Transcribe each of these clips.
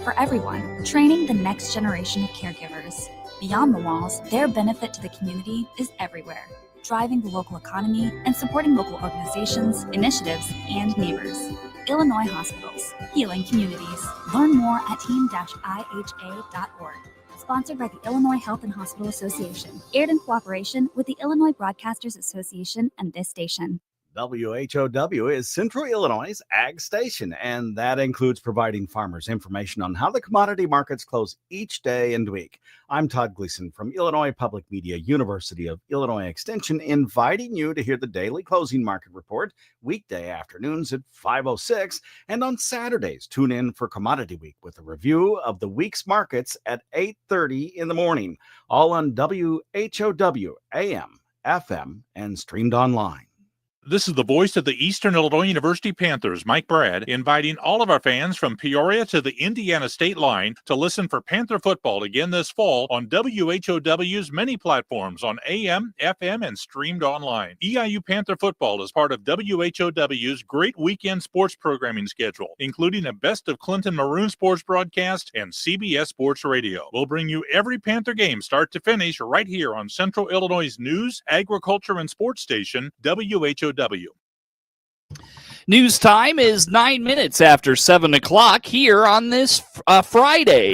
for everyone, training the next generation of caregivers. Beyond the walls, their benefit to the community is everywhere, driving the local economy and supporting local organizations, initiatives, and neighbors. Illinois Hospitals, healing communities. Learn more at team-iha.org. Sponsored by the Illinois Health and Hospital Association. Aired in cooperation with the Illinois Broadcasters Association and this station. WHOW is Central Illinois' ag station, and that includes providing farmers information on how the commodity markets close each day and week. I'm Todd Gleason from Illinois Public Media, University of Illinois Extension, inviting you to hear the daily closing market report weekday afternoons at 5:06, and on Saturdays, tune in for Commodity Week with a review of the week's markets at 8:30 in the morning, all on WHOW, AM, FM, and streamed online. This is the voice of the Eastern Illinois University Panthers, Mike Brad, inviting all of our fans from Peoria to the Indiana state line to listen for Panther football again this fall on WHOW's many platforms on AM, FM, and streamed online. EIU Panther football is part of WHOW's great weekend sports programming schedule, including a Best of Clinton Maroon sports broadcast and CBS Sports Radio. We'll bring you every Panther game start to finish right here on Central Illinois' news, agriculture, and sports station, WHOW. News time is 9 minutes after 7 o'clock here on this Friday.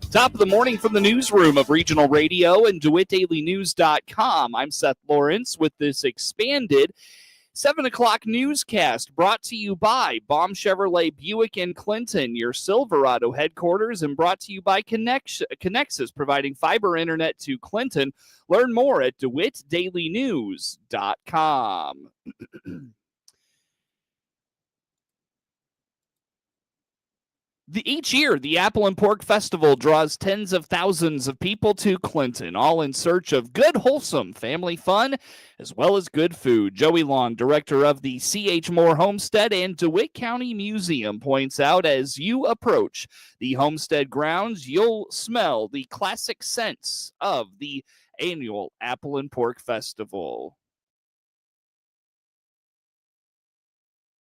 Top of the morning from the newsroom of Regional Radio and DeWittDailyNews.com. I'm Seth Lawrence with this expanded 7 o'clock newscast brought to you by Baum Chevrolet Buick in Clinton, your Silverado headquarters, and brought to you by Connexus, providing fiber internet to Clinton. Learn more at DeWittDailyNews.com. Each year, the Apple and Pork Festival draws tens of thousands of people to Clinton, all in search of good, wholesome family fun, as well as good food. Joey Long, director of the C.H. Moore Homestead and DeWitt County Museum, points out as you approach the homestead grounds, you'll smell the classic scents of the annual Apple and Pork Festival.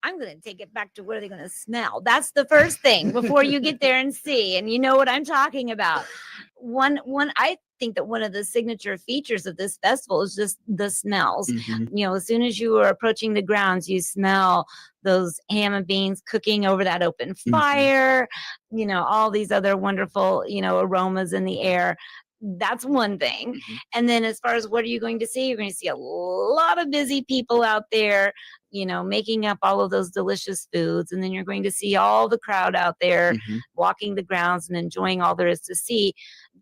I'm going to take it back to what are they going to smell? That's the first thing before you get there and see. And you know what I'm talking about. I think that one of the signature features of this festival is just the smells. Mm-hmm. You know, as soon as you are approaching the grounds, you smell those ham and beans cooking over that open fire, you know, all these other wonderful, you know, aromas in the air. That's one thing. Mm-hmm. And then as far as what are you going to see? You're going to see a lot of busy people out there, you know, making up all of those delicious foods. And then you're going to see all the crowd out there walking the grounds and enjoying all there is to see.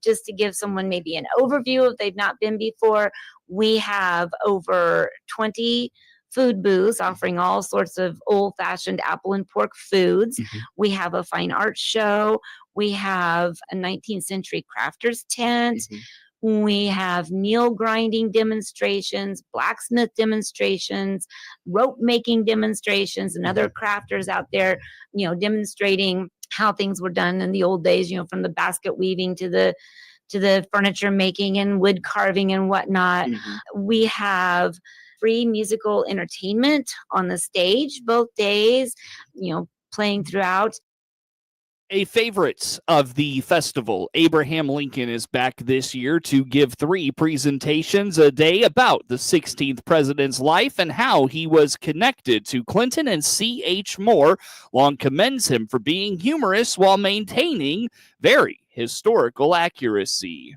Just to give someone maybe an overview if they've not been before, we have over 20 food booths offering all sorts of old-fashioned apple and pork foods. We have a fine art show. We have a 19th century crafters tent. We have meal grinding demonstrations, blacksmith demonstrations, rope making demonstrations, and other crafters out there, you know, demonstrating how things were done in the old days, you know, from the basket weaving to the furniture making and wood carving and whatnot. We have free musical entertainment on the stage both days, you know, playing throughout. A favorite of the festival, Abraham Lincoln, is back this year to give 3 presentations a day about the 16th president's life and how he was connected to Clinton, and C.H. Moore Long commends him for being humorous while maintaining very historical accuracy.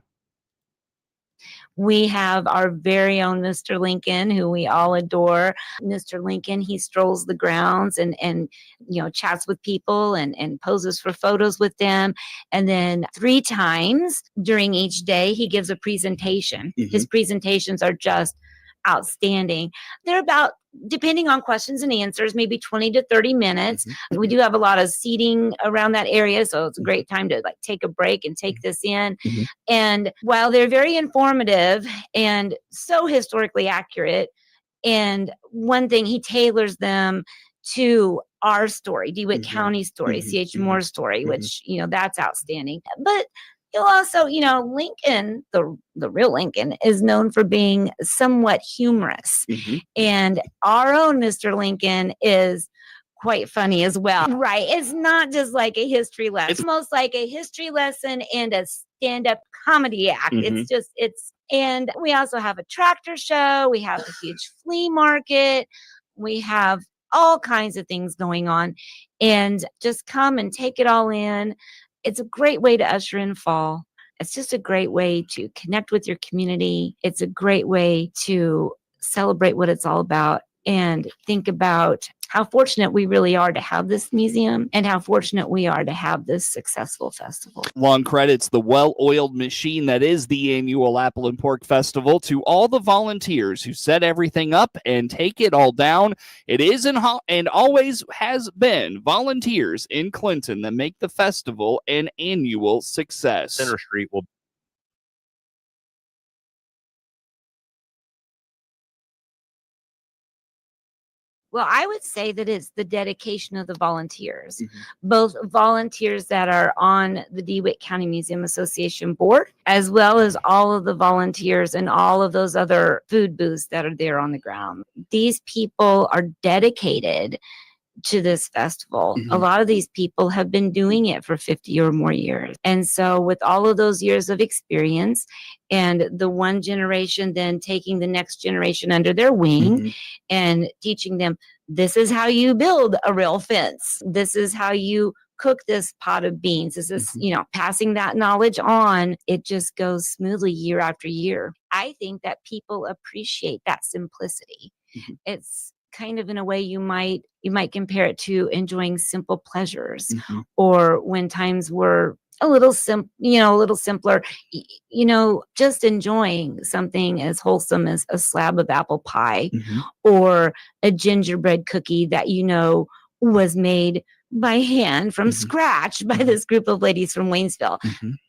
We have our very own Mr. Lincoln, who we all adore. Mr. Lincoln, he strolls the grounds and you know, chats with people and poses for photos with them. And then 3 times during each day, he gives a presentation. His presentations are just outstanding. They're about, depending on questions and answers, maybe 20 to 30 minutes. We do have a lot of seating around that area, so it's a great time to like take a break and take this in. And while they're very informative and so historically accurate, and one thing, he tailors them to our story, DeWitt County story, C.H. Moore's story, which, you know, that's outstanding. But You'll also, Lincoln, the real Lincoln, is known for being somewhat humorous. And our own Mr. Lincoln is quite funny as well. Right. It's not just like a history lesson. It's most like a history lesson and a stand-up comedy act. And we also have a tractor show. We have a huge flea market. We have all kinds of things going on. And just come and take it all in. It's a great way to usher in fall. It's just a great way to connect with your community. It's a great way to celebrate what it's all about and think about how fortunate we really are to have this museum and how fortunate we are to have this successful festival. Long credits the well-oiled machine that is the annual Apple and Pork Festival to all the volunteers who set everything up and take it all down. It is and always has been volunteers in Clinton that make the festival an annual success. Center Street will Well, I would say that it's the dedication of the volunteers, both volunteers that are on the DeWitt County Museum Association board, as well as all of the volunteers and all of those other food booths that are there on the ground. These people are dedicated to this festival. A lot of these people have been doing it for 50 or more years. And so with all of those years of experience and the one generation then taking the next generation under their wing and teaching them, this is how you build a real fence. This is how you cook this pot of beans. This is, passing that knowledge on. It just goes smoothly year after year. I think that people appreciate that simplicity. It's kind of in a way you might compare it to enjoying simple pleasures or when times were a little simpler, just enjoying something as wholesome as a slab of apple pie or a gingerbread cookie that was made by hand from scratch by this group of ladies from Waynesville.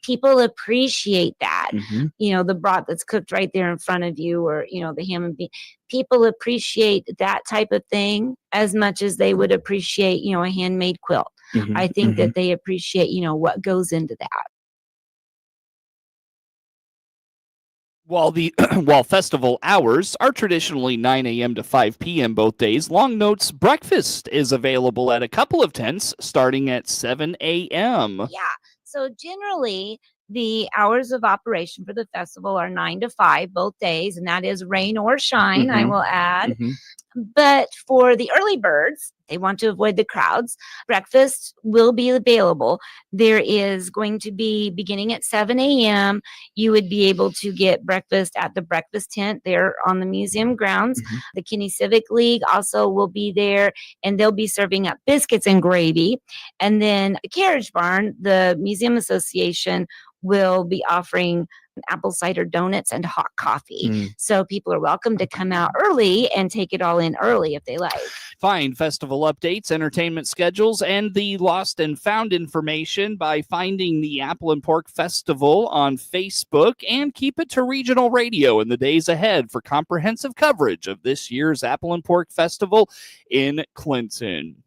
People appreciate that. The broth that's cooked right there in front of you, or, the ham and bean. People appreciate that type of thing as much as they would appreciate, a handmade quilt. I think that they appreciate, what goes into that. While festival hours are traditionally 9 a.m. to 5 p.m. both days, Long Note's breakfast is available at a couple of tents starting at 7 a.m. Yeah. So generally, the hours of operation for the festival are 9 to 5 both days, and that is rain or shine, I will add. But for the early birds, they want to avoid the crowds. Breakfast will be available. There is going to be, beginning at 7 a.m., you would be able to get breakfast at the breakfast tent there on the museum grounds. The Kinney Civic League also will be there, and they'll be serving up biscuits and gravy. And then the Carriage Barn, the Museum Association, will be offering apple cider donuts and hot coffee. So people are welcome to come out early and take it all in early if they like. Find festival updates, entertainment schedules, and the lost and found information by finding the Apple and Pork Festival on Facebook, and keep it to regional radio in the days ahead for comprehensive coverage of this year's Apple and Pork Festival in Clinton.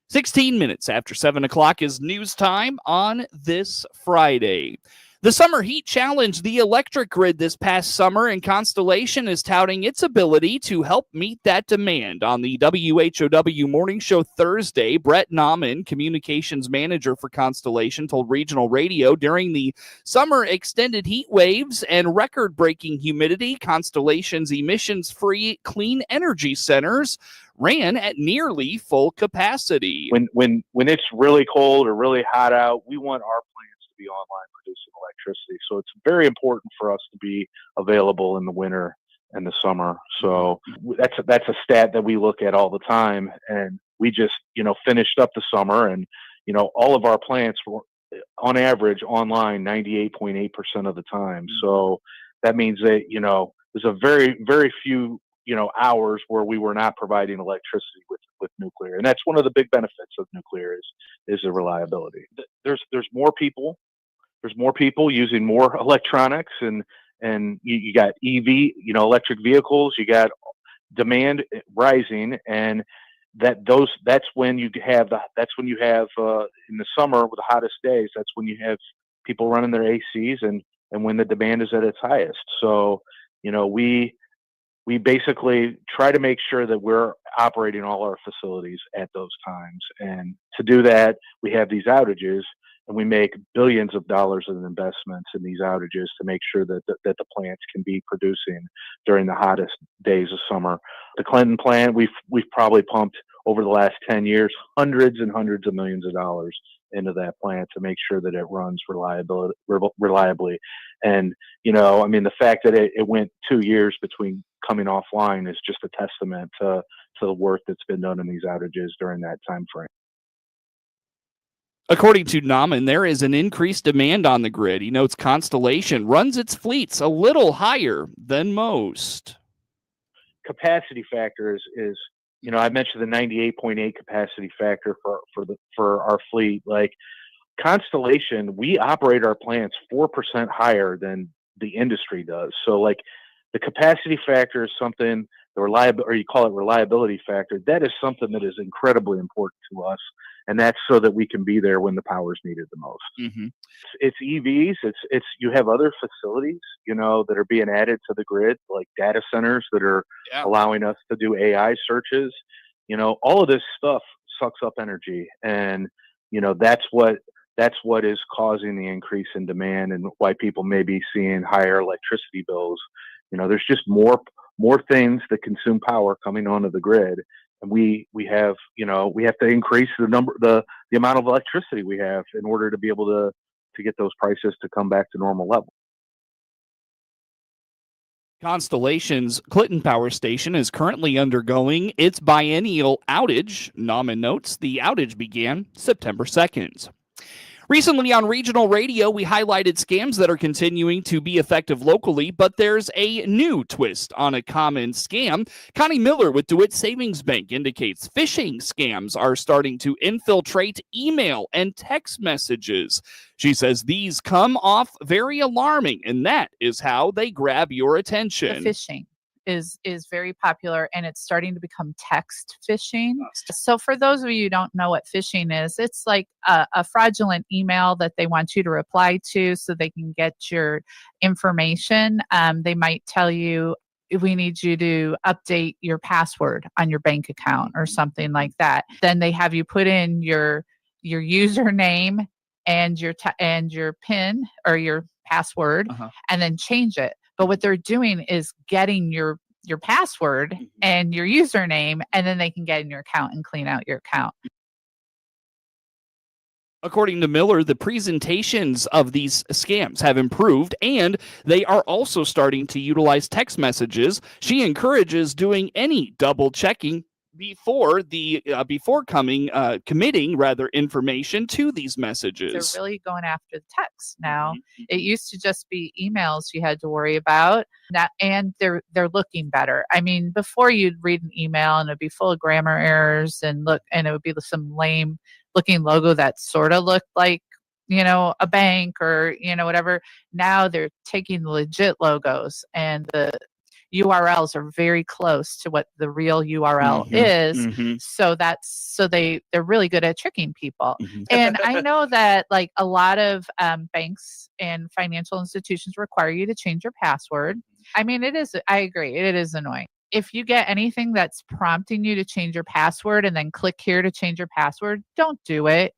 16 minutes after 7 o'clock is news time on this Friday. The Summer Heat challenged the electric grid this past summer, and Constellation is touting its ability to help meet that demand. On the WHOW Morning Show Thursday, Brett Nauman, communications manager for Constellation, told regional radio during the summer extended heat waves and record-breaking humidity, Constellation's emissions-free clean energy centers ran at nearly full capacity. When it's really cold or really hot out, we want our plants to be online producing electricity. So it's very important for us to be available in the winter and the summer. So that's a stat that we look at all the time. And we just, finished up the summer, and, all of our plants were on average online 98.8% of the time. So that means that, there's a very, very few hours where we were not providing electricity with nuclear. And that's one of the big benefits of nuclear is the reliability. There's more people using more electronics, and you got EV, electric vehicles, you got demand rising, and that's when you have in the summer with the hottest days, that's when you have people running their ACs and when the demand is at its highest. So, we basically try to make sure that we're operating all our facilities at those times. And to do that, we have these outages, and we make billions of dollars in investments in these outages to make sure that the plants can be producing during the hottest days of summer. The Clinton plant, we've probably pumped over the last 10 years hundreds and hundreds of millions of dollars into that plant to make sure that it runs reliably. And, the fact that it went 2 years between coming offline is just a testament to the work that's been done in these outages during that time frame. According to Nauman, there is an increased demand on the grid. He notes Constellation runs its fleets a little higher than most. Capacity factor is I mentioned the 98.8 capacity factor for our fleet. Like Constellation, we operate our plants 4% higher than the industry does. So like the capacity factor is something, you call it reliability factor. That is something that is incredibly important to us. And that's so that we can be there when the power is needed the most. Mm-hmm. It's EVs. It's you have other facilities, that are being added to the grid, like data centers that are allowing us to do AI searches. All of this stuff sucks up energy, and that's what is causing the increase in demand and why people may be seeing higher electricity bills. There's just more things that consume power coming onto the grid. And we have to increase the amount of electricity we have in order to be able to get those prices to come back to normal levels. Constellation's Clinton Power Station is currently undergoing its biennial outage. Nauman notes the outage began September 2nd. Recently on regional radio, we highlighted scams that are continuing to be effective locally, but there's a new twist on a common scam. Connie Miller with DeWitt Savings Bank indicates phishing scams are starting to infiltrate email and text messages. She says these come off very alarming, and that is how they grab your attention. The phishing is very popular, and it's starting to become text phishing. So for those of you who don't know what phishing is, it's like a fraudulent email that they want you to reply to so they can get your information. They might tell you, we need you to update your password on your bank account or something like that. Then they have you put in your username and your PIN or your password, and then change it. But what they're doing is getting your password and your username, and then they can get in your account and clean out your account. According to Miller, the presentations of these scams have improved, and they are also starting to utilize text messages. She encourages doing any double checking before committing information to these messages. They're really going after the text now. It used to just be emails you had to worry about, and they're looking better. I mean, before you'd read an email and it'd be full of grammar errors and it would be some lame looking logo that sort of looked like a bank or whatever. Now they're taking legit logos, and the URLs are very close to what the real URL is. So they're really good at tricking people. And I know that like a lot of banks and financial institutions require you to change your password. I mean, I agree. It is annoying. If you get anything that's prompting you to change your password and then click here to change your password, don't do it.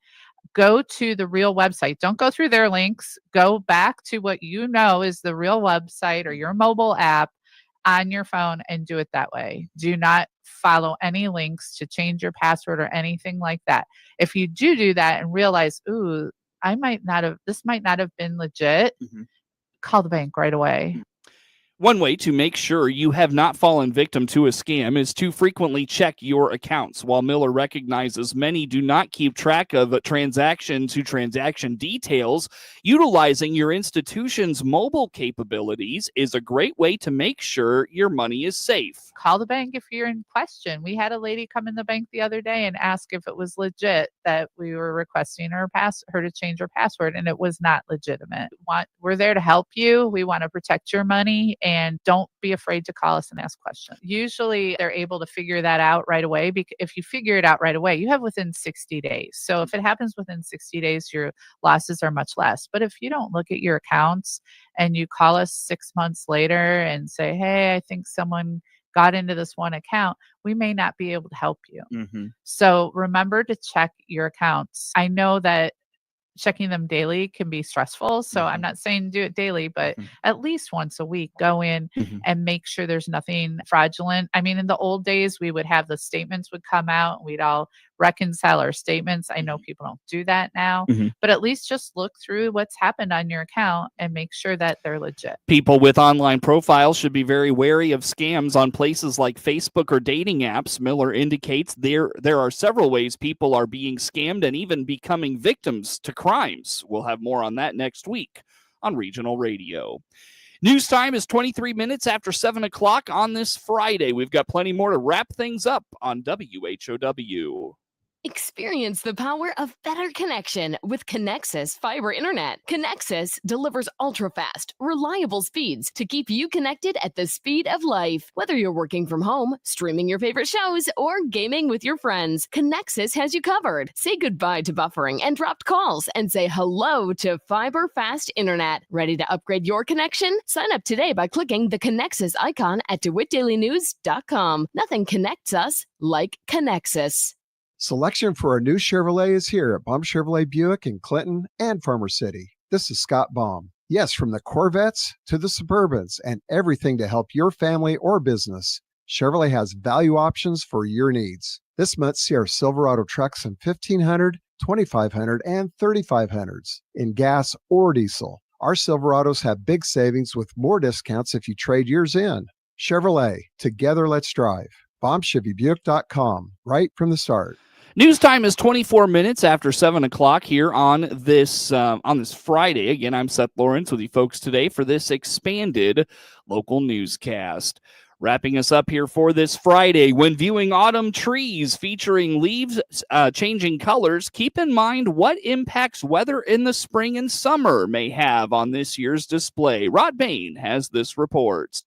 Go to the real website. Don't go through their links. Go back to what is the real website or your mobile app on your phone and do it that way. Do not follow any links to change your password or anything like that. If you do that and realize, this might not have been legit, call the bank right away. One way to make sure you have not fallen victim to a scam is to frequently check your accounts. While Miller recognizes many do not keep track of transaction-to-transaction details, utilizing your institution's mobile capabilities is a great way to make sure your money is safe. Call the bank if you're in question. We had a lady come in the bank the other day and ask if it was legit that we were requesting her to change her password, and it was not legitimate. We're there to help you. We want to protect your money. and don't be afraid to call us and ask questions. Usually they're able to figure that out right away. Because if you figure it out right away, you have within 60 days. So if it happens within 60 days, your losses are much less. But if you don't look at your accounts and you call us 6 months later and say, hey, I think someone got into this one account, we may not be able to help you. So remember to check your accounts. I know that checking them daily can be stressful. So I'm not saying do it daily, but at least once a week, go in and make sure there's nothing fraudulent. I mean, in the old days, we would have the statements would come out and we'd all reconcile our statements. I know people don't do that now, but at least just look through what's happened on your account and make sure that they're legit. People with online profiles should be very wary of scams on places like Facebook or dating apps. Miller indicates there are several ways people are being scammed and even becoming victims to crimes. We'll have more on that next week on Regional Radio. News time is 23 minutes after 7 o'clock on this Friday. We've got plenty more to wrap things up on WHOW. Experience the power of better connection with Connexus Fiber Internet. Connexus delivers ultra-fast, reliable speeds to keep you connected at the speed of life. Whether you're working from home, streaming your favorite shows, or gaming with your friends, Connexus has you covered. Say goodbye to buffering and dropped calls and say hello to fiber fast internet. Ready to upgrade your connection? Sign up today by clicking the Connexus icon at DeWittDailyNews.com. Nothing connects us like Connexus. Selection for a new Chevrolet is here at Baum Chevrolet Buick in Clinton and Farmer City. This is Scott Baum. Yes, from the Corvettes to the Suburbans and everything to help your family or business, Chevrolet has value options for your needs. This month, see our Silverado trucks in 1500, 2500, and 3500s in gas or diesel. Our Silverados have big savings with more discounts if you trade yours in. Chevrolet, together let's drive. BaumChevyBuick.com, right from the start. News time is 24 minutes after 7 o'clock here on this Friday. Again, I'm Seth Lawrence with you folks today for this expanded local newscast. Wrapping us up here for this Friday, when viewing autumn trees featuring leaves changing colors, keep in mind what impacts weather in the spring and summer may have on this year's display. Rod Bain has this report.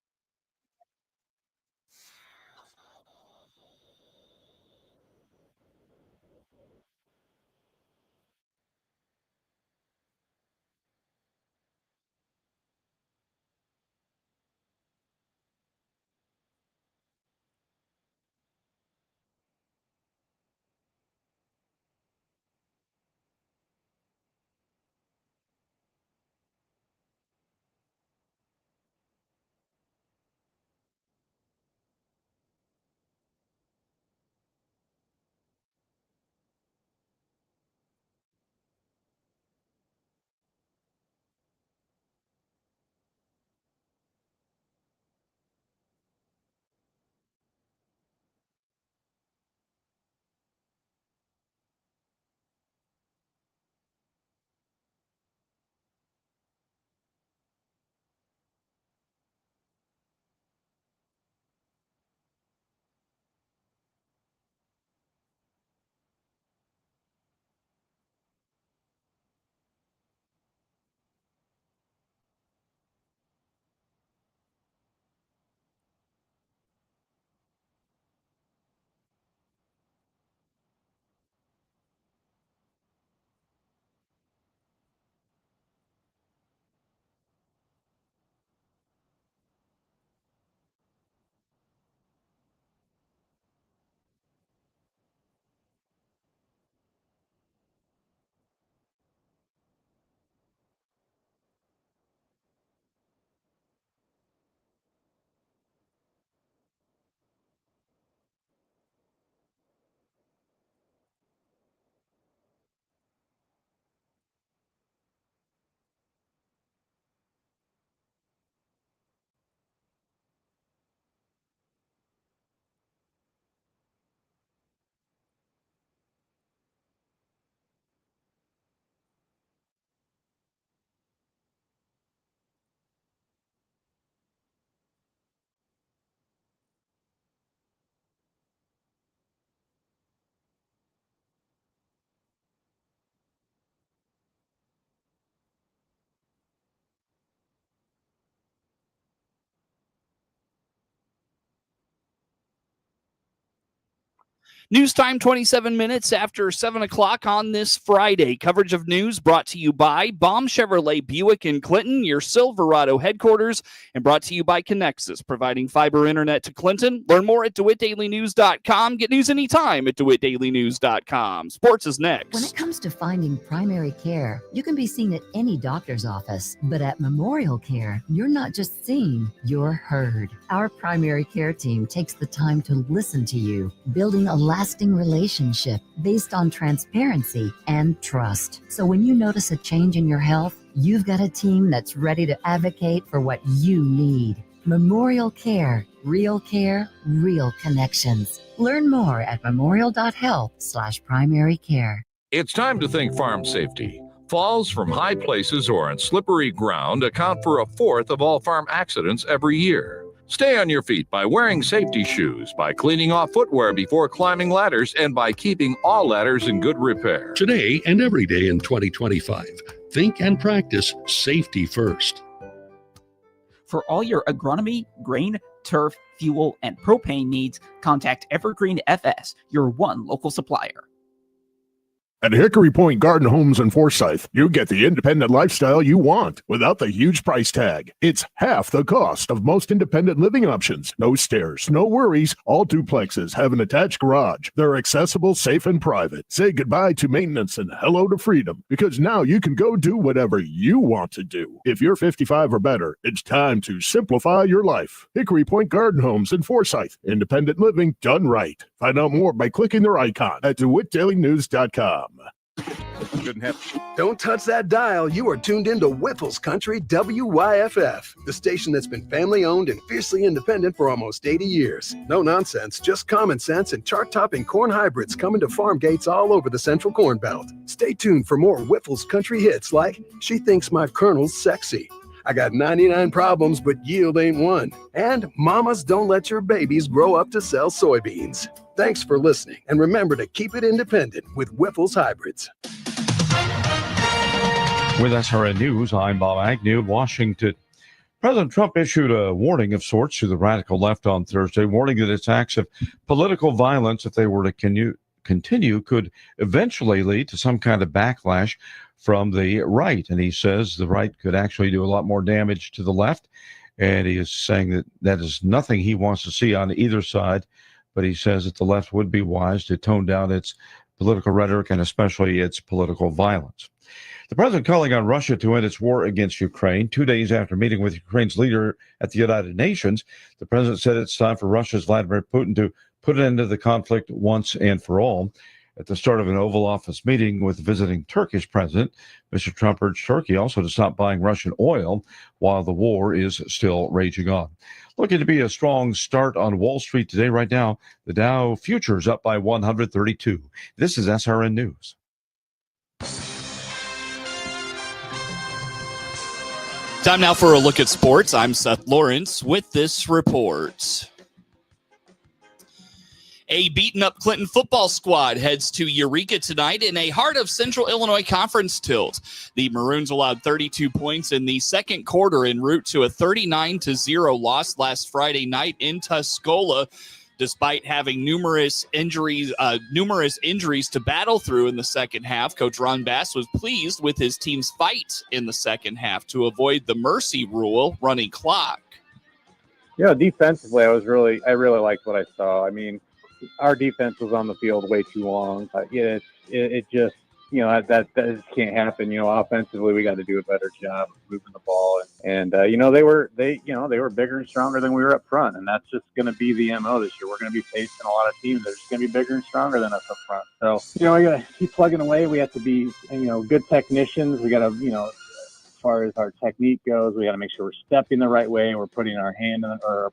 News time, 27 minutes after 7 o'clock on this Friday. Coverage of news brought to you by Baum Chevrolet Buick in Clinton, your Silverado headquarters, and brought to you by Connexus, providing fiber internet to Clinton. Learn more at DeWittDailyNews.com. Get news anytime at DeWittDailyNews.com. Sports is next. When it comes to finding primary care, you can be seen at any doctor's office, but at Memorial Care, you're not just seen, you're heard. Our primary care team takes the time to listen to you, building a lasting relationship based on transparency and trust. So when you notice a change in your health, you've got a team that's ready to advocate for what you need. Memorial Care, real connections. Learn more at memorial.health/primary care. It's time to think farm safety. Falls from high places or on slippery ground account for a fourth of all farm accidents every year. Stay on your feet by wearing safety shoes, by cleaning off footwear before climbing ladders, and by keeping all ladders in good repair. Today and every day in 2025, think and practice safety first. For all your agronomy, grain, turf, fuel, and propane needs, contact Evergreen FS, your one local supplier. At Hickory Point Garden Homes in Forsyth, you get the independent lifestyle you want without the huge price tag. It's half the cost of most independent living options. No stairs, no worries. All duplexes have an attached garage. They're accessible, safe, and private. Say goodbye to maintenance and hello to freedom, because now you can go do whatever you want to do. If you're 55 or better, it's time to simplify your life. Hickory Point Garden Homes in Forsyth. Independent living done right. Find out more by clicking their icon at DeWittDailyNews.com. Don't touch that dial. You are tuned into Whiffle's Country WYFF, the station that's been family-owned and fiercely independent for almost 80 years. No nonsense, just common sense and chart-topping corn hybrids coming to farm gates all over the Central Corn Belt. Stay tuned for more Whiffle's Country hits like She Thinks My Colonel's Sexy, I Got 99 Problems But Yield Ain't One, and Mamas Don't Let Your Babies Grow Up to Sell Soybeans. Thanks for listening, and remember to keep it independent with Whiffle's Hybrids. With SRN News, I'm Bob Agnew in Washington. President Trump issued a warning of sorts to the radical left on Thursday, warning that attacks of political violence, if they were to continue, could eventually lead to some kind of backlash from the right. And he says the right could actually do a lot more damage to the left. And he is saying that that is nothing he wants to see on either side. But he says that the left would be wise to tone down its political rhetoric and especially its political violence. The president calling on Russia to end its war against Ukraine 2 days after meeting with Ukraine's leader at the United Nations. The president said it's time for Russia's Vladimir Putin to put an end to the conflict once and for all. At the start of an Oval Office meeting with the visiting Turkish president, Mr. Trump urged Turkey also to stop buying Russian oil while the war is still raging on. Looking to be a strong start on Wall Street today. Right now, the Dow futures up by 132. This is SRN News. Time now for a look at sports. I'm Seth Lawrence with this report. A beaten-up Clinton football squad heads to Eureka tonight in a Heart of Central Illinois Conference tilt. The Maroons allowed 32 points in the second quarter en route to a 39-0 loss last Friday night in Tuscola, despite having numerous injuries to battle through in the second half. Coach Ron Bass was pleased with his team's fight in the second half to avoid the mercy rule running clock. Yeah, defensively, I really liked what I saw. I mean, our defense was on the field way too long. It just, that just can't happen. Offensively, we got to do a better job of moving the ball. And they were bigger and stronger than we were up front. And that's just going to be the MO this year. We're going to be facing a lot of teams that are just going to be bigger and stronger than us up front. So, we got to keep plugging away. We have to be, good technicians. We got to, as far as our technique goes, we got to make sure we're stepping the right way and we're putting our hands in the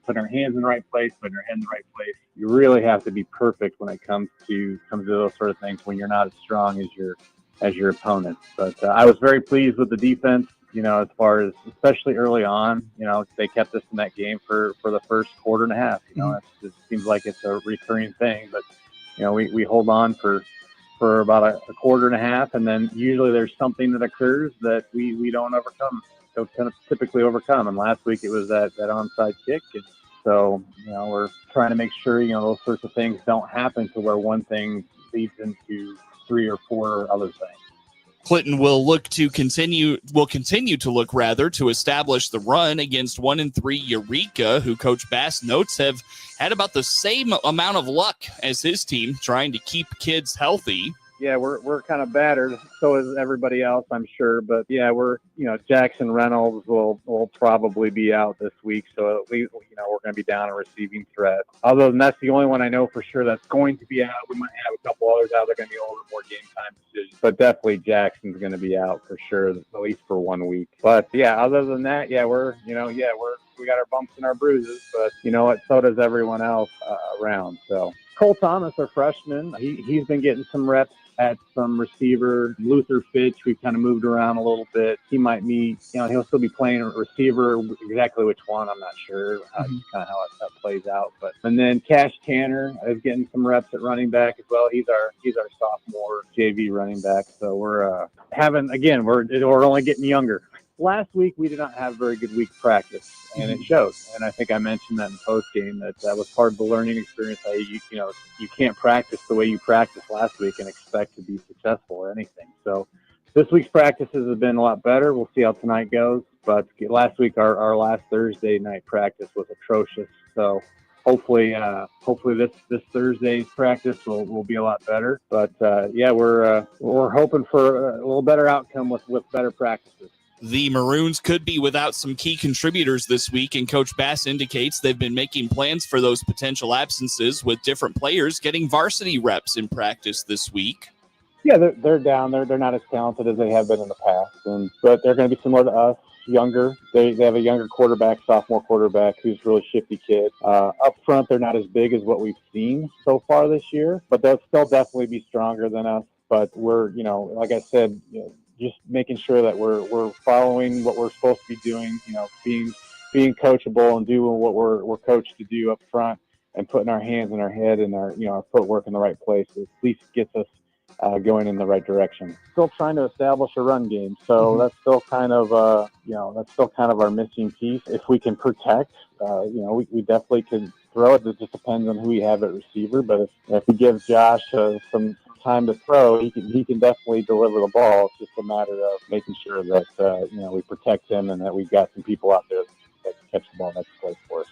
right place, putting our head in the right place. You really have to be perfect when it comes to those sort of things when you're not as strong as your opponent. But I was very pleased with the defense, as far as especially early on. They kept us in that game for the first quarter and a half. It seems like it's a recurring thing, but we hold on for about a quarter and a half, and then usually there's something that occurs that we don't typically overcome. And last week it was that onside kick, So, we're trying to make sure, those sorts of things don't happen to where one thing leads into 3 or 4 other things. Clinton will continue to look to establish the run against 1-3 Eureka, who Coach Bass notes have had about the same amount of luck as his team trying to keep kids healthy. Yeah, we're kind of battered. So is everybody else, I'm sure. But yeah, Jackson Reynolds will probably be out this week. So at least, we're going to be down a receiving threat. Other than that's the only one I know for sure that's going to be out. We might have a couple others out. They're going to be a little more game time decisions. But definitely Jackson's going to be out for sure, at least for 1 week. But yeah, other than that, we got our bumps and our bruises. But you know what? So does everyone else around. So Cole Thomas, our freshman, he's been getting some reps at some receiver. Luther Fitch, we've kind of moved around a little bit. He might be, he'll still be playing a receiver. Exactly which one, I'm not sure. Kind of how that plays out. And then Cash Tanner is getting some reps at running back as well. He's our sophomore JV running back. So we're we're only getting younger. Last week, we did not have a very good week of practice, and it showed. And I think I mentioned that in post-game, that was part of the learning experience. You can't practice the way you practiced last week and expect to be successful or anything. So this week's practices have been a lot better. We'll see how tonight goes. But last week, our last Thursday night practice was atrocious. So hopefully this Thursday's practice will be a lot better. But we're hoping for a little better outcome with better practices. The Maroons could be without some key contributors this week, and Coach Bass indicates they've been making plans for those potential absences, with different players getting varsity reps in practice this week. Yeah, they're down. They're not as talented as they have been in the past, but they're going to be similar to us, younger. They have a younger quarterback, sophomore quarterback, who's a really shifty kid. Up front, they're not as big as what we've seen so far this year, but they'll still definitely be stronger than us. But we're, like I said, just making sure that we're following what we're supposed to be doing, being coachable and doing what we're coached to do up front, and putting our hands in our head and our footwork in the right place. At least gets us going in the right direction. Still trying to establish a run game, so that's still kind of our missing piece. If we can protect, we definitely can throw it. It just depends on who we have at receiver. But if we give Josh some time to throw, he can definitely deliver the ball. It's just a matter of making sure that we protect him and that we've got some people out there that can catch the ball next play for us.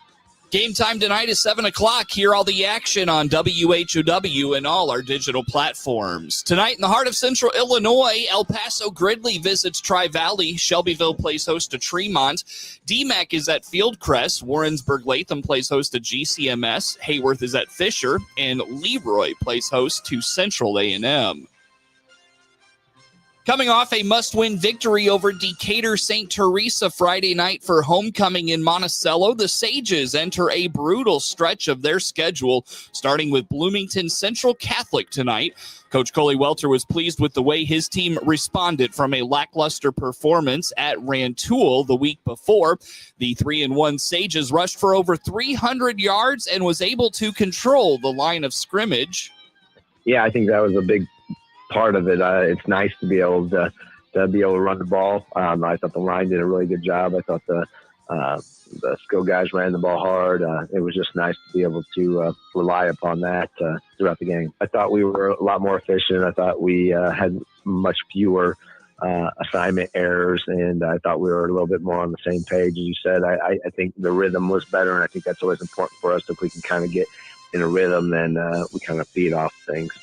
Game time tonight is 7 o'clock. Hear all the action on WHOW and all our digital platforms. Tonight in the heart of Central Illinois, El Paso Gridley visits Tri-Valley. Shelbyville plays host to Tremont. DMAC is at Fieldcrest. Warrensburg Latham plays host to GCMS. Hayworth is at Fisher. And Leroy plays host to Central A&M. Coming off a must-win victory over Decatur St. Teresa Friday night for homecoming in Monticello, the Sages enter a brutal stretch of their schedule, starting with Bloomington Central Catholic tonight. Coach Coley Welter was pleased with the way his team responded from a lackluster performance at Rantoul the week before. The 3-1 Sages rushed for over 300 yards and was able to control the line of scrimmage. Yeah, I think that was a big part of it. It's nice to be able to run the ball. I thought the line did a really good job. I thought the skill guys ran the ball hard. It was just nice to be able to rely upon that throughout the game. I thought we were a lot more efficient. I thought we had much fewer assignment errors, and I thought we were a little bit more on the same page. As you said, I think the rhythm was better, and I think that's always important for us. If we can kind of get in a rhythm, then we kind of feed off things.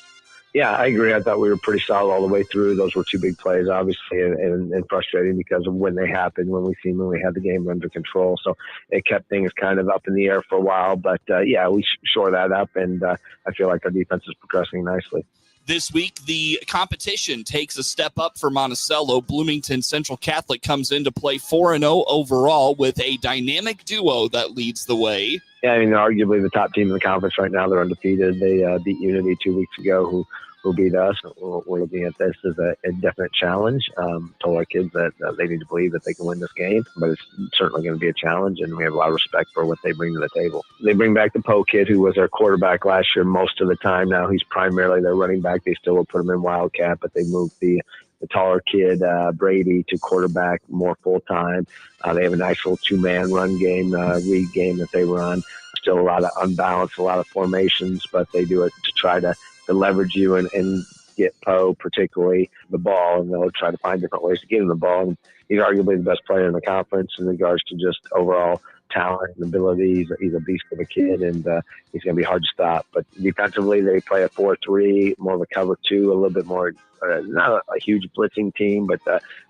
Yeah, I agree. I thought we were pretty solid all the way through. Those were two big plays, obviously, and frustrating because of when they happened, when we had the game under control. So it kept things kind of up in the air for a while. But, we shore that up, and I feel like our defense is progressing nicely. This week, the competition takes a step up for Monticello. Bloomington Central Catholic comes in to play 4-0 overall with a dynamic duo that leads the way. Yeah, I mean, arguably the top team in the conference right now. They're undefeated. They beat Unity 2 weeks ago, who beat us. We're looking at this as a definite challenge. Told our kids that they need to believe that they can win this game, but it's certainly going to be a challenge, and we have a lot of respect for what they bring to the table. They bring back the Poe kid, who was our quarterback last year most of the time. Now he's primarily their running back. They still will put him in Wildcat, but they moved the the taller kid, Brady, to quarterback more full-time. They have a nice little two-man run game, read game that they run. Still a lot of unbalanced, a lot of formations, but they do it to try to leverage you and get Poe, particularly, the ball, and they'll try to find different ways to get him the ball. And he's arguably the best player in the conference in regards to just overall talent and ability. He's a beast of a kid, and he's going to be hard to stop. But defensively, they play a 4-3, more of a cover 2, a little bit more, not a huge blitzing team, but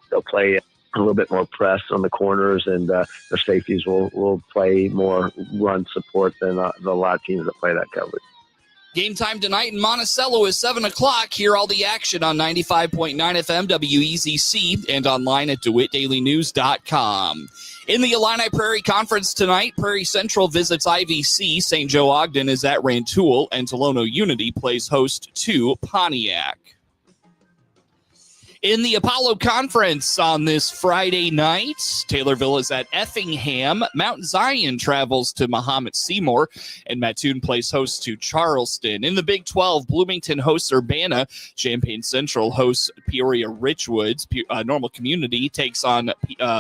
they'll play a little bit more press on the corners, and their safeties will play more run support than a lot of teams that play that coverage. Game time tonight in Monticello is 7 o'clock. Hear all the action on 95.9 FM WEZC and online at DeWittDailyNews.com. In the Illini Prairie Conference tonight, Prairie Central visits IVC, St. Joe Ogden is at Rantoul, and Tolono Unity plays host to Pontiac. In the Apollo Conference on this Friday night, Taylorville is at Effingham. Mount Zion travels to Mahomet Seymour, and Mattoon plays host to Charleston. In the Big 12, Bloomington hosts Urbana. Champaign Central hosts Peoria Richwoods. Normal Community takes on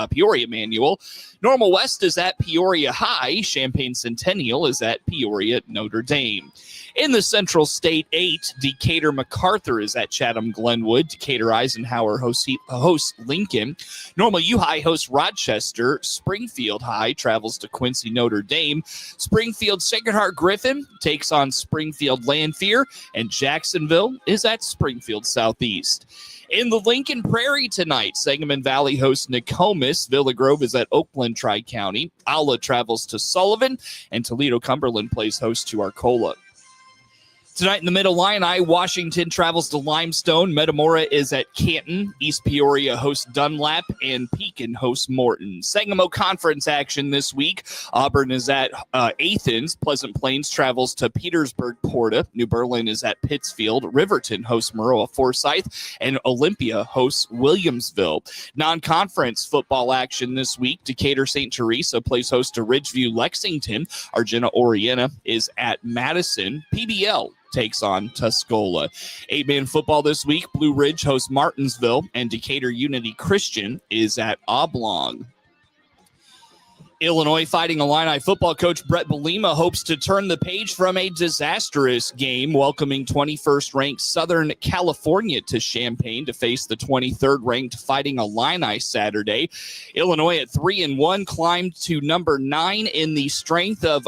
Peoria Manual. Normal West is at Peoria High. Champaign Centennial is at Peoria Notre Dame. In the Central State 8, Decatur MacArthur is at Chatham Glenwood. Decatur Eisenhower hosts Lincoln. Normal U High hosts Rochester. Springfield High travels to Quincy Notre Dame. Springfield Sacred Heart Griffin takes on Springfield Lanphier. And Jacksonville is at Springfield Southeast. In the Lincoln Prairie tonight, Sangamon Valley hosts Nokomis. Villa Grove is at Oakland Tri-County. Alla travels to Sullivan. And Toledo Cumberland plays host to Arcola. Tonight in the Middle Illini, Washington travels to Limestone. Metamora is at Canton. East Peoria hosts Dunlap, and Pekin hosts Morton. Sangamo Conference action this week. Auburn is at Athens. Pleasant Plains travels to Petersburg Porta. New Berlin is at Pittsfield. Riverton hosts Maroa Forsyth, and Olympia hosts Williamsville. Non-conference football action this week. Decatur St. Teresa plays host to Ridgeview Lexington. Argenta Oriena is at Madison. PBL takes on Tuscola. 8-man football this week. Blue Ridge hosts Martinsville, and Decatur Unity Christian is at Oblong. Illinois Fighting Illini football coach Brett Belima hopes to turn the page from a disastrous game, welcoming 21st ranked Southern California to Champaign to face the 23rd ranked Fighting Illini Saturday. Illinois at 3-1 climbed to number 9 on the strength of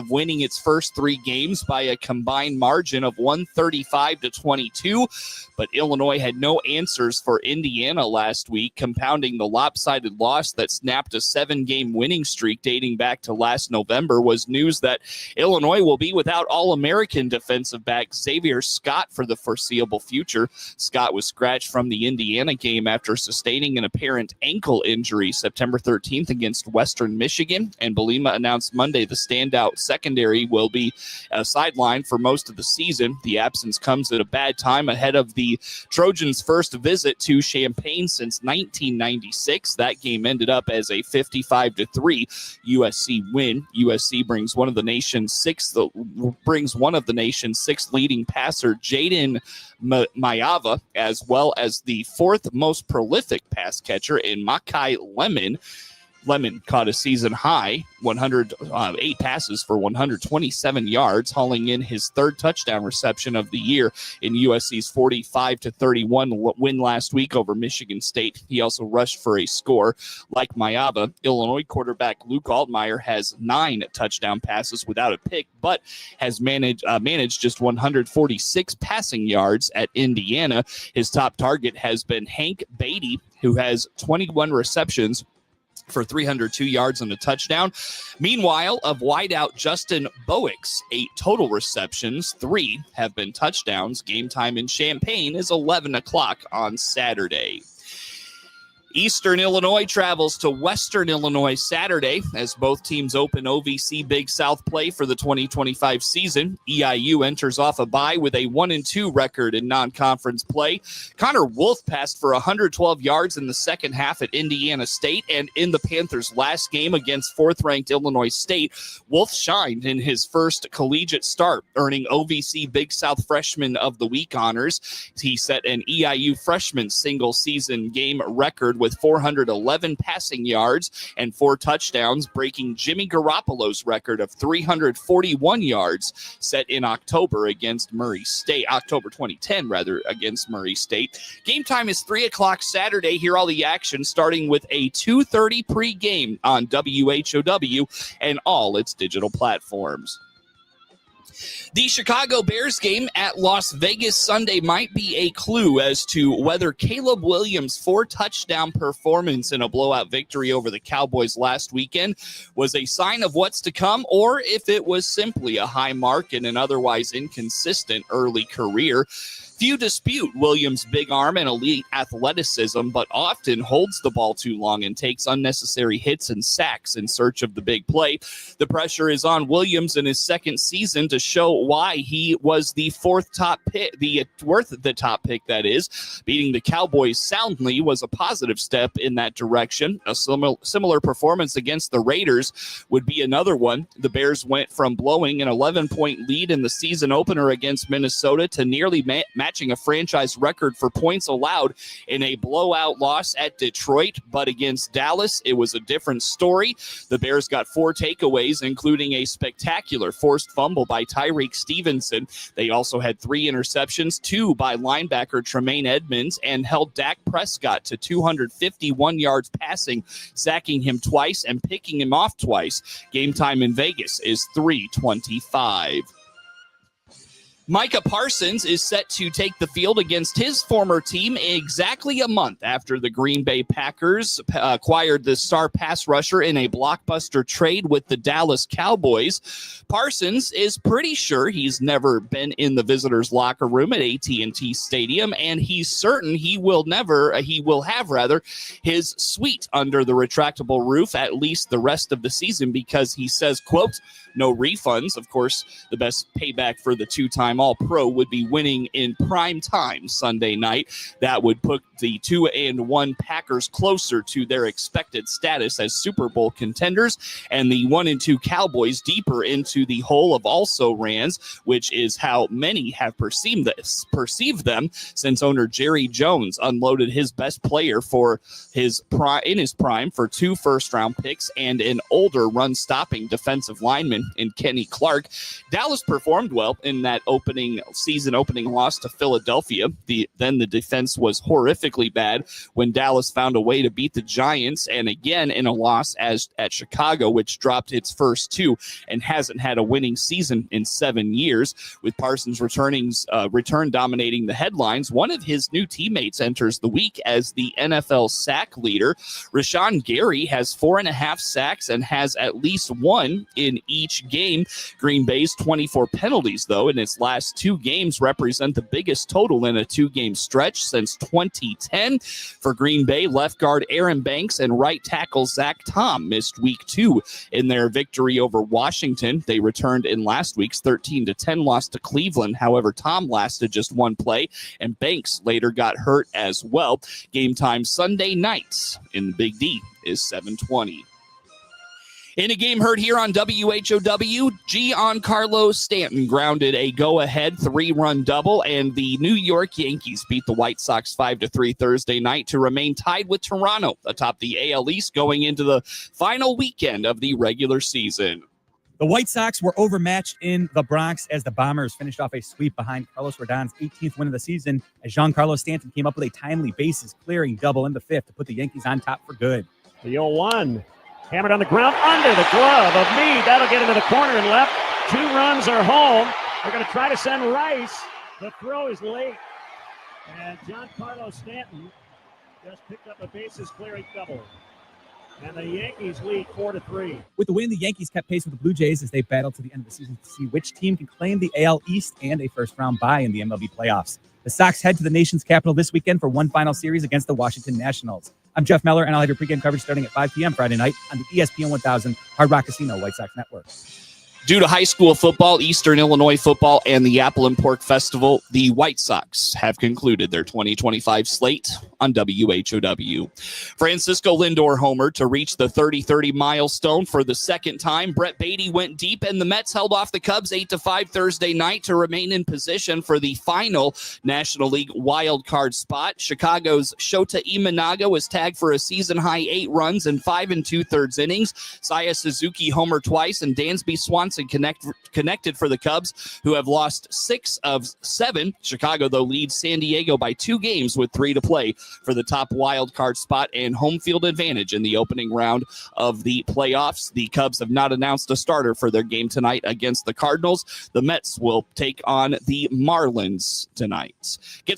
winning its first 3 games by a combined margin of 135-22. But Illinois had no answers for Indiana last week, compounding the lopsided loss that snapped a 7-game winning streak dating back to last November. Was news that Illinois will be without All-American defensive back Xavier Scott for the foreseeable future. Scott was scratched from the Indiana game after sustaining an apparent ankle injury September 13th against Western Michigan, and Belima announced Monday the standout secondary will be sidelined for most of the season. The absence comes at a bad time ahead of the Trojans' first visit to Champaign since 1996. That game ended up as a 55-3 USC win. USC brings one of the nation's sixth leading passer, Jaden Mayava, as well as the 4th most prolific pass catcher in Makai Lemon. Lemon caught a season high 8 passes for 127 yards, hauling in his 3rd touchdown reception of the year in USC's 45-31 win last week over Michigan State. He also rushed for a score. Like Mayava, Illinois quarterback Luke Altmaier has 9 touchdown passes without a pick, but has managed just 146 passing yards at Indiana. His top target has been Hank Beatty, who has 21 receptions for 302 yards and a touchdown. Meanwhile, of wideout Justin Bowick's 8 total receptions, 3 have been touchdowns. Game time in Champaign is 11 o'clock on Saturday. Eastern Illinois travels to Western Illinois Saturday as both teams open OVC Big South play for the 2025 season. EIU enters off a bye with a 1-2 record in non-conference play. Connor Wolf passed for 112 yards in the second half at Indiana State, and in the Panthers' last game against fourth-ranked Illinois State, Wolf shined in his first collegiate start, earning OVC Big South Freshman of the Week honors. He set an EIU freshman single-season game record with 411 passing yards and 4 touchdowns, breaking Jimmy Garoppolo's record of 341 yards set in October 2010 against Murray State. Game time is 3 o'clock Saturday. Hear all the action starting with a 2:30 pregame on WHOW and all its digital platforms. The Chicago Bears game at Las Vegas Sunday might be a clue as to whether Caleb Williams' 4-touchdown performance in a blowout victory over the Cowboys last weekend was a sign of what's to come, or if it was simply a high mark in an otherwise inconsistent early career. Few dispute Williams' big arm and elite athleticism, but often holds the ball too long and takes unnecessary hits and sacks in search of the big play. The pressure is on Williams in his second season to show why he was the fourth top pick, worth the top pick, that is. Beating the Cowboys soundly was a positive step in that direction. A similar performance against the Raiders would be another one. The Bears went from blowing an 11-point lead in the season opener against Minnesota to nearly matching a franchise record for points allowed in a blowout loss at Detroit. But against Dallas, it was a different story. The Bears got 4 takeaways, including a spectacular forced fumble by Tyreek Stevenson. They also had 3 interceptions, 2 by linebacker Tremaine Edmonds, and held Dak Prescott to 251 yards passing, sacking him twice and picking him off twice. Game time in Vegas is 3:25. Micah Parsons is set to take the field against his former team exactly a month after the Green Bay Packers acquired the star pass rusher in a blockbuster trade with the Dallas Cowboys. Parsons is pretty sure he's never been in the visitors' locker room at AT&T Stadium, and he's certain he will have his suite under the retractable roof at least the rest of the season, because he says, quote, "No refunds." Of course, the best payback for the 2-time All-Pro would be winning in prime time Sunday night. That would put the 2-1 Packers closer to their expected status as Super Bowl contenders, and the 1-2 Cowboys deeper into the hole of also-rans, which is how many have perceived them since owner Jerry Jones unloaded his best player for in his prime for 2 first-round picks and an older run-stopping defensive lineman in Kenny Clark. Dallas performed well in that season opening loss to Philadelphia. Then the defense was horrifically bad when Dallas found a way to beat the Giants, and again in a loss at Chicago, which dropped its first 2 and hasn't had a winning season in 7 years. With Parsons' return dominating the headlines, one of his new teammates enters the week as the NFL sack leader. Rashawn Gary has 4.5 sacks and has at least 1 in each game. Green Bay's 24 penalties, though, in its last 2 games represent the biggest total in a 2-game stretch since 2010. For Green Bay, left guard Aaron Banks and right tackle Zach Tom missed week 2 in their victory over Washington. They returned in last week's 13-10 loss to Cleveland. However, Tom lasted just 1 play, and Banks later got hurt as well. Game time Sunday night in the Big D is 7:20. In a game heard here on WHOW, Giancarlo Stanton grounded a go-ahead 3-run double, and the New York Yankees beat the White Sox 5-3 Thursday night to remain tied with Toronto atop the AL East going into the final weekend of the regular season. The White Sox were overmatched in the Bronx as the Bombers finished off a sweep behind Carlos Rodon's 18th win of the season as Giancarlo Stanton came up with a timely bases-clearing double in the 5th to put the Yankees on top for good. The 0-1. Hammered on the ground under the glove of Meade. That'll get into the corner and left. 2 runs are home. They're going to try to send Rice. The throw is late. And Giancarlo Stanton just picked up a bases clearing double. And the Yankees lead 4-3. With the win, the Yankees kept pace with the Blue Jays as they battled to the end of the season to see which team can claim the AL East and a first-round bye in the MLB playoffs. The Sox head to the nation's capital this weekend for one final series against the Washington Nationals. I'm Jeff Meller, and I'll have your pregame coverage starting at 5 p.m. Friday night on the ESPN 1000 Hard Rock Casino White Sox Network. Due to high school football, Eastern Illinois football, and the Apple and Pork Festival, the White Sox have concluded their 2025 slate on WHOW. Francisco Lindor homer to reach the 30-30 milestone for the second time. Brett Beatty went deep, and the Mets held off the Cubs 8-5 Thursday night to remain in position for the final National League wild card spot. Chicago's Shota Imanaga was tagged for a season-high 8 runs in 5 2/3 innings. Saya Suzuki homer twice, and Dansby Swanson connected for the Cubs, who have lost 6 of 7. Chicago, though, leads San Diego by 2 games with 3 to play for the top wild card spot and home field advantage in the opening round of the playoffs. The Cubs have not announced a starter for their game tonight against the Cardinals. The Mets will take on the Marlins tonight. Get